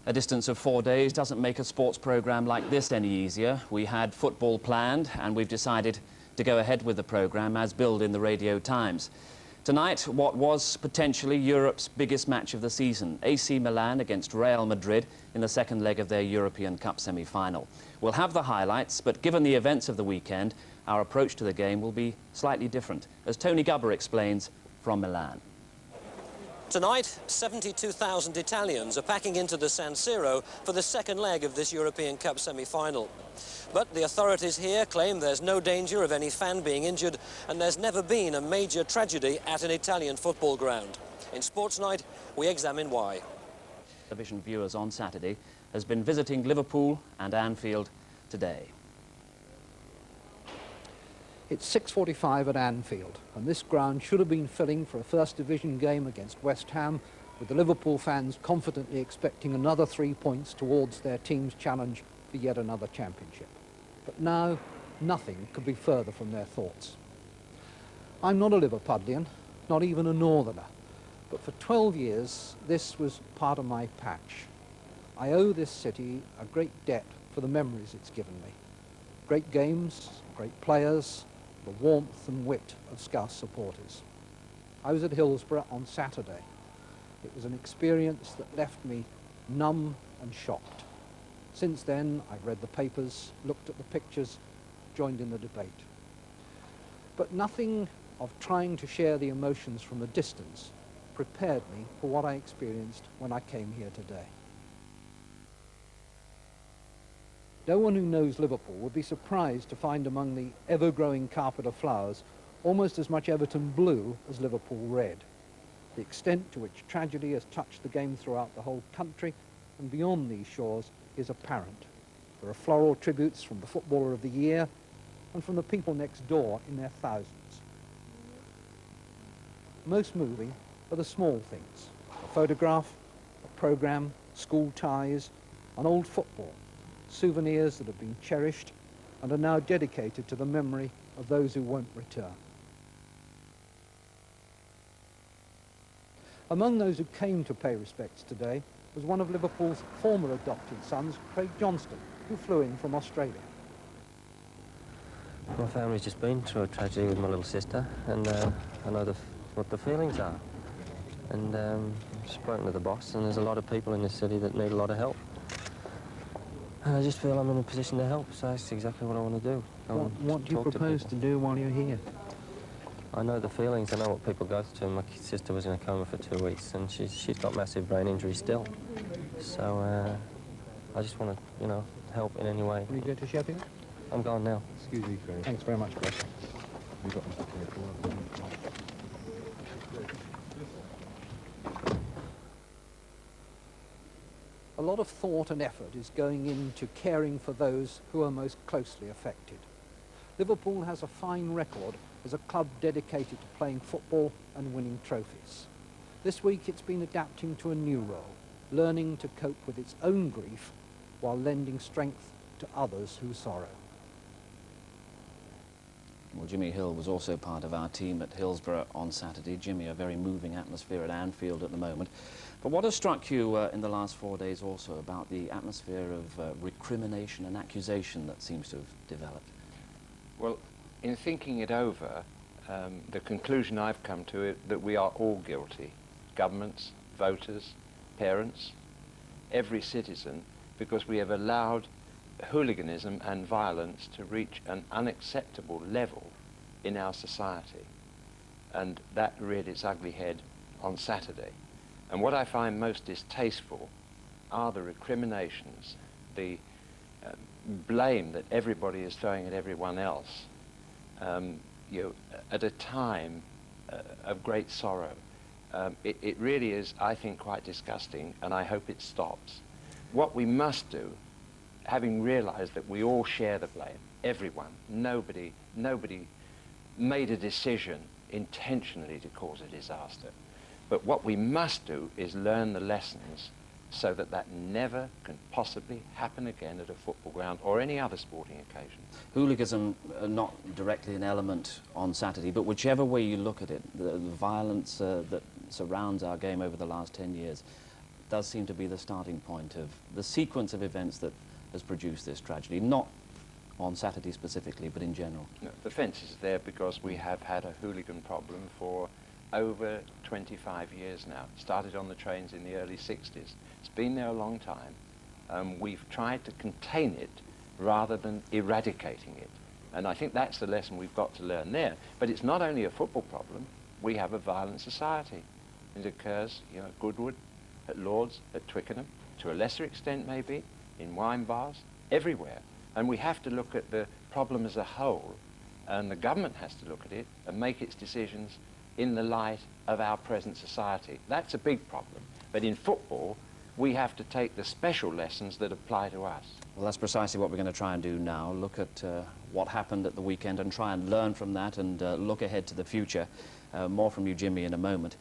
A distance of 4 days doesn't make a sports programme like this any easier. We had football planned and we've decided to go ahead with the programme as billed in the Radio Times. Tonight, what was potentially Europe's biggest match of the season, AC Milan against Real Madrid in the second leg of their European Cup semi-final. We'll have the highlights, but given the events of the weekend, our approach to the game will be slightly different, as Tony Gubber explains from Milan. Tonight, 72,000 Italians are packing into the San Siro for the second leg of this European Cup semi-final. But the authorities here claim there's no danger of any fan being injured, and there's never been a major tragedy at an Italian football ground. In Sportsnight, we examine why. Television viewers on Saturday has been visiting Liverpool and Anfield today. It's 6:45 at Anfield, and this ground should have been filling for a First Division game against West Ham, with the Liverpool fans confidently expecting another 3 points towards their team's challenge for yet another championship. But now, nothing could be further from their thoughts. I'm not a Liverpudlian, not even a northerner, but for 12 years, this was part of my patch. I owe this city a great debt for the memories it's given me. Great games, great players, the warmth and wit of Scouse supporters. I was at Hillsborough on Saturday. It was an experience that left me numb and shocked. Since then, I've read the papers, looked at the pictures, joined in the debate. But nothing of trying to share the emotions from a distance prepared me for what I experienced when I came here today. No one who knows Liverpool would be surprised to find among the ever-growing carpet of flowers almost as much Everton blue as Liverpool red. The extent to which tragedy has touched the game throughout the whole country and beyond these shores is apparent. There are floral tributes from the Footballer of the Year and from the people next door in their thousands. Most moving are the small things: a photograph, a programme, school ties, an old football, souvenirs that have been cherished and are now dedicated to the memory of those who won't return. Among those who came to pay respects today was one of Liverpool's former adopted sons, Craig Johnston, who flew in from Australia. My family's just been through a tragedy with my little sister, and I know what the feelings are. And I've spoken to the boss, and there's a lot of people in this city that need a lot of help. And I just feel I'm in a position to help, so that's exactly what I want to do. What do you propose to do while you're here? I know the feelings, I know what people go through. My sister was in a coma for 2 weeks, and she's got massive brain injury still. So I just want to, you know, help in any way. Will you go to Sheffield? I'm going now. Excuse me, Craig. Thanks very much, Chris. You've got Mr. Craig. A lot of thought and effort is going into caring for those who are most closely affected. Liverpool has a fine record as a club dedicated to playing football and winning trophies. This week it's been adapting to a new role, learning to cope with its own grief while lending strength to others who sorrow. Well, Jimmy Hill was also part of our team at Hillsborough on Saturday. Jimmy, a very moving atmosphere at Anfield at the moment. But what has struck you in the last 4 days also about the atmosphere of recrimination and accusation that seems to have developed? Well, in thinking it over, the conclusion I've come to is that we are all guilty. Governments, voters, parents, every citizen, because we have allowed hooliganism and violence to reach an unacceptable level in our society. And that reared its ugly head on Saturday. And what I find most distasteful are the recriminations, the blame that everybody is throwing at everyone else, you know, at a time of great sorrow. It really is, I think, quite disgusting, and I hope it stops. What we must do, having realized that we all share the blame, everyone, nobody made a decision intentionally to cause a disaster. But what we must do is learn the lessons so that that never can possibly happen again at a football ground or any other sporting occasion. Hooliganism, not directly an element on Saturday, but whichever way you look at it, the violence that surrounds our game over the last 10 years, does seem to be the starting point of the sequence of events that has produced this tragedy, not on Saturday specifically, but in general. No, the fence is there because we have had a hooligan problem for over 25 years now. It started on the trains in the early 60s. It's been there a long time. We've tried to contain it rather than eradicating it. And I think that's the lesson we've got to learn there. But it's not only a football problem. We have a violent society. It occurs, you know, at Goodwood, at Lord's, at Twickenham, to a lesser extent maybe, in wine bars, everywhere. And we have to look at the problem as a whole, and the government has to look at it and make its decisions in the light of our present society. That's a big problem. But in football, we have to take the special lessons that apply to us. Well, that's precisely what we're going to try and do now, look at what happened at the weekend and try and learn from that and look ahead to the future. More from you, Jimmy, in a moment.